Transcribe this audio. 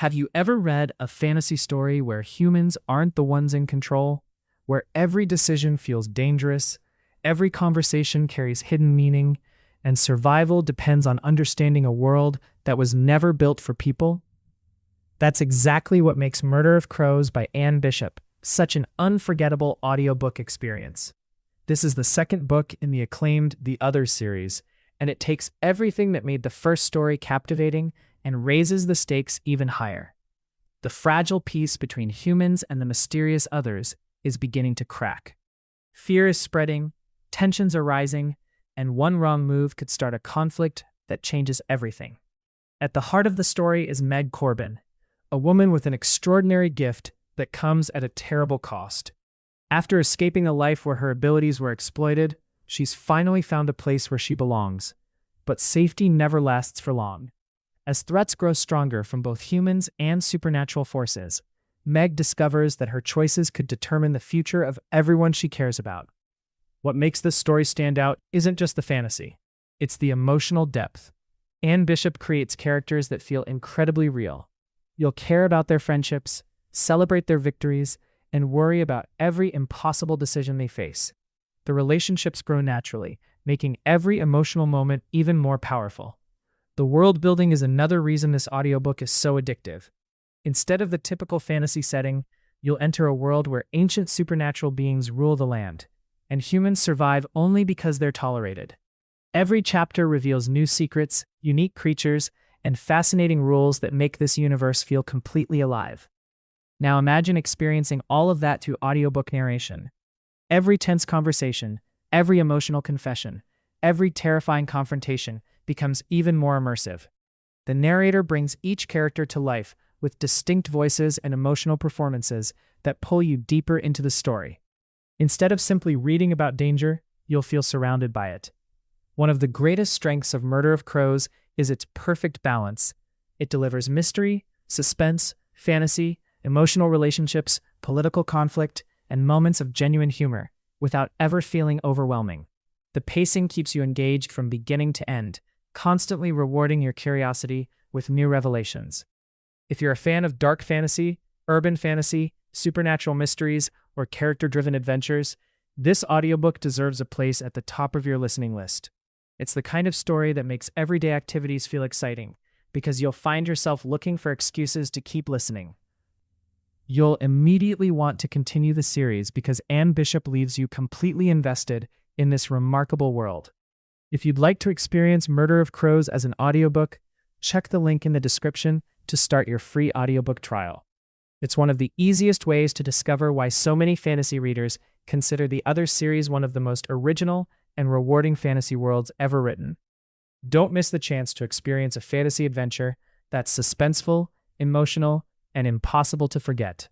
Have you ever read a fantasy story where humans aren't the ones in control? Where every decision feels dangerous, every conversation carries hidden meaning, and survival depends on understanding a world that was never built for people? That's exactly what makes Murder of Crows by Anne Bishop such an unforgettable audiobook experience. This is the second book in the acclaimed The Others series, and it takes everything that made the first story captivating and raises the stakes even higher. The fragile peace between humans and the mysterious others is beginning to crack. Fear is spreading, tensions are rising, and one wrong move could start a conflict that changes everything. At the heart of the story is Meg Corbyn, a woman with an extraordinary gift that comes at a terrible cost. After escaping a life where her abilities were exploited, she's finally found a place where she belongs. But safety never lasts for long. As threats grow stronger from both humans and supernatural forces, Meg discovers that her choices could determine the future of everyone she cares about. What makes this story stand out isn't just the fantasy, it's the emotional depth. Anne Bishop creates characters that feel incredibly real. You'll care about their friendships, celebrate their victories, and worry about every impossible decision they face. The relationships grow naturally, making every emotional moment even more powerful. The world building is another reason this audiobook is so addictive. Instead of the typical fantasy setting, you'll enter a world where ancient supernatural beings rule the land, and humans survive only because they're tolerated. Every chapter reveals new secrets, unique creatures, and fascinating rules that make this universe feel completely alive. Now imagine experiencing all of that through audiobook narration. Every tense conversation, every emotional confession, every terrifying confrontation becomes even more immersive. The narrator brings each character to life with distinct voices and emotional performances that pull you deeper into the story. Instead of simply reading about danger, you'll feel surrounded by it. One of the greatest strengths of Murder of Crows is its perfect balance. It delivers mystery, suspense, fantasy, emotional relationships, political conflict, and moments of genuine humor without ever feeling overwhelming. The pacing keeps you engaged from beginning to end, constantly rewarding your curiosity with new revelations. If you're a fan of dark fantasy, urban fantasy, supernatural mysteries, or character-driven adventures, this audiobook deserves a place at the top of your listening list. It's the kind of story that makes everyday activities feel exciting, because you'll find yourself looking for excuses to keep listening. You'll immediately want to continue the series because Anne Bishop leaves you completely invested in this remarkable world. If you'd like to experience Murder of Crows as an audiobook, check the link in the description to start your free audiobook trial. It's one of the easiest ways to discover why so many fantasy readers consider the Others series one of the most original and rewarding fantasy worlds ever written. Don't miss the chance to experience a fantasy adventure that's suspenseful, emotional, and impossible to forget.